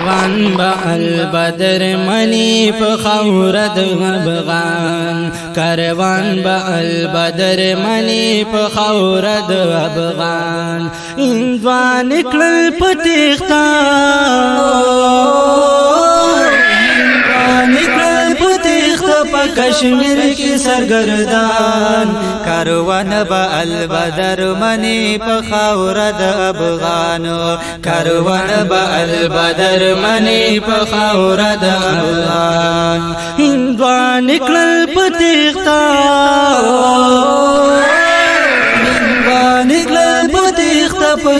کاروان با البدر منی په خاور د افغان کاروان با البدر منی په خاور د افغان اندوان کړل پتیختا کشمیر کی سرگردان کاروان با البدر منی په خاور د افغانو کاروان با البدر منی په خاور د افغان هندوان کړل پتیختا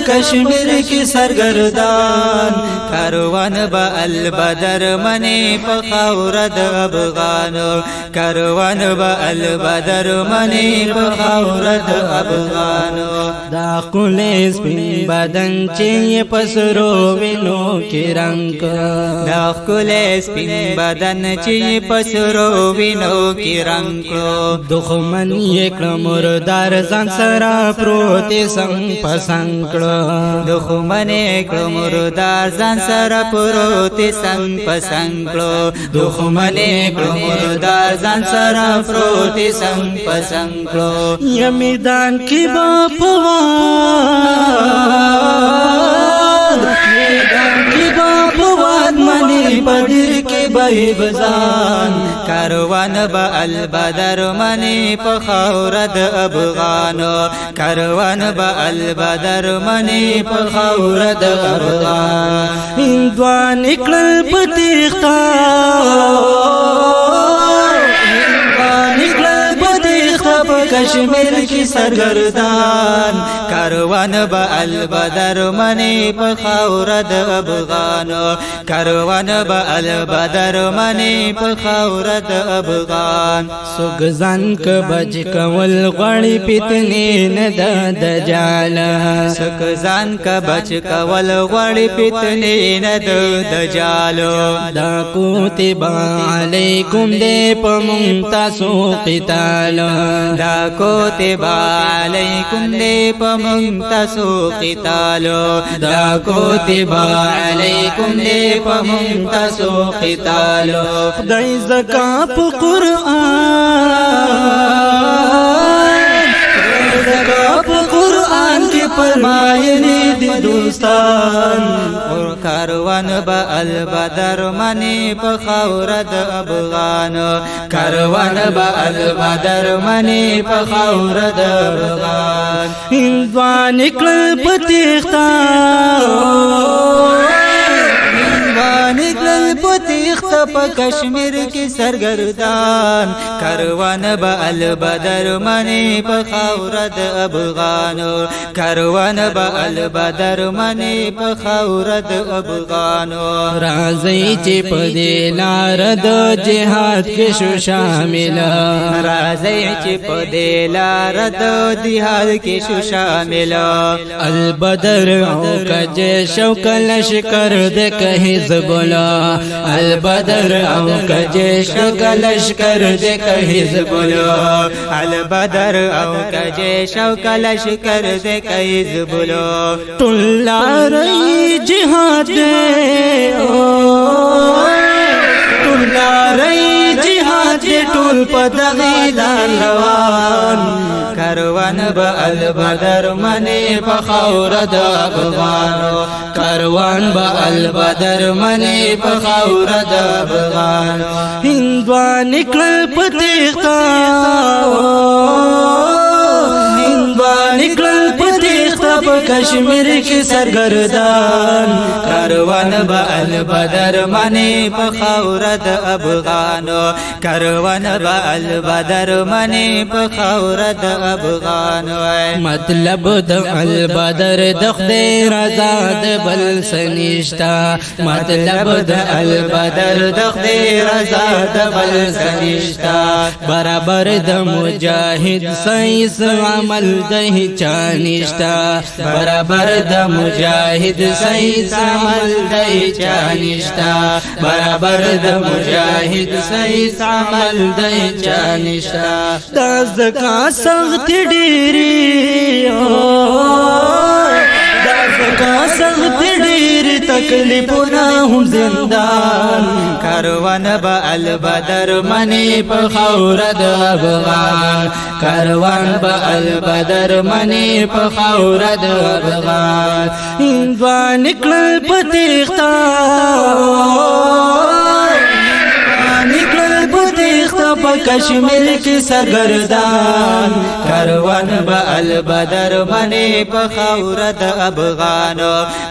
کشمیر کی سرگردان کاروان با البدر منی په خاور د افغانو کاروان با البدر منی په خاور د افغانو دا قلیس په بدن چې پسرو وینو کې رنگ دا قلیس په بدن چې پسرو وینو کې رنگ دښمن یې کړ مردار ځان سره پروت څنګه پسنګ دښمن کړه مردار ځان سره پروت څنګ پسنګ کړه دښمن کړه مردار ځان سره پروت څنګ پسنګ کړه ی میدان کې با پواد منی بدر کې به بزان کاروان با البدر منی په خاور د افغانو کاروان با البدر منی په خاور د افغان هندوان کړل پتیختا کشمیر کی سرگردان کاروان با البدر منی په خاور د افغانو کاروان با البدر منی په خاور د افغان سوګزان ک بچ کول غړی پتنی نه د دجال سوګزان ک بچ کول غړی پتنی نه د دجال دا کوتبا علیکم دې په ممتاسو قتال دا کوتبا علیکم دې په ممتاسو قتالو دا کوتبا علیکم دې په ممتاسو قتالو خدای زکا په قرآن کې فرمایلی دی دوستان اور کاروان با البدر منی په خاور د افغانو کاروان با البدر منی په خاور د افغان هندوان کړل پتیختا په کشمیر کی سرگردان کاروان با البدر منی په خاور د افغانو کاروان با البدر منی په خاور د افغانو راځي چې په دې لار د جهاد کې شو شامل راځي چې په دې لار د جهاد کې شو شامل البدر او کجه شو کلشکر د که حزب الله البدر او کجیش کلشکر دے که حزب الله البدر او کجیش کلشکر دے که حزب الله ټول لارې جهاد دے ټول لارې جهاد دے ټول په دغه لار روان کاروان با البدر منی په خاور د افغانو کاروان با البدر منی په خاور د افغانو هندوان کړل پتیختا هندوان کړل پتیختا په کشمیر کې سرگردان کاروان با البدر منی په خاور د افغانو کاروان با البدر منی په خاور د افغانو مطلب د البدر د خدای رضا د بل سنشتا مطلب د البدر د خدای رضا د بل سنشتا برابر د مجاهد سایس عمل د چانشتا برابر د مجاهد سایس عمل د چانشتا برابر د مجاهد سایس عمل د چانشتا دا زکا سخت ډیری دا زکا سخت ډیری تکلیفونه هم زندان کاروان با البدر منی په خاوره د افغان کاروان با البدر منی په خاوره د افغان هندوان کړل په تیښته په کشمیر کې سرګردان کاروان با البدر منی په خاوره د افغان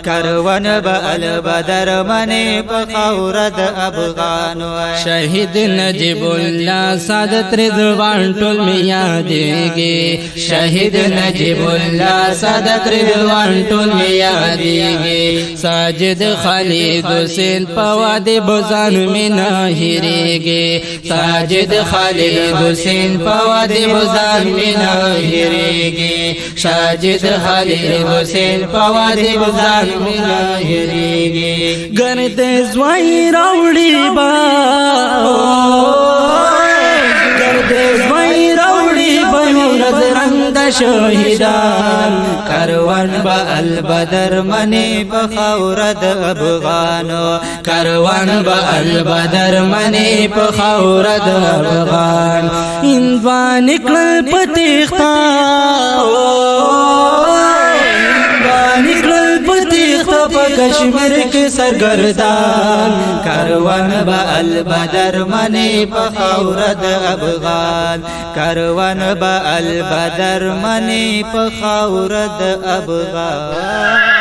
کاروان با البدر منی په خاوره د افغان شهید نجیب الله سعادت رضوان ټول می یادېږي شهید نجیب الله سعادت رضوان ټول می یادېږي ساجد خالد حسین په وادي بوزان می نه هېرېږي ساجد خالد حسین په وادي بوزان می نه هېرېږي ساجد خالد حسین په وادي بوزان می نه هېرېږي ګرد زوی راوړي با ګرد زوی راوړي با رنگ شهیدان کاروان با البدر منی په خاوره د افغان کاروان با البدر منی په خاوره د افغان هندوان کړل په تیښته کشمیر کې سرګردان کاروان با البدر منی په خاوره د افغان کاروان با البدر منی په خاوره د افغان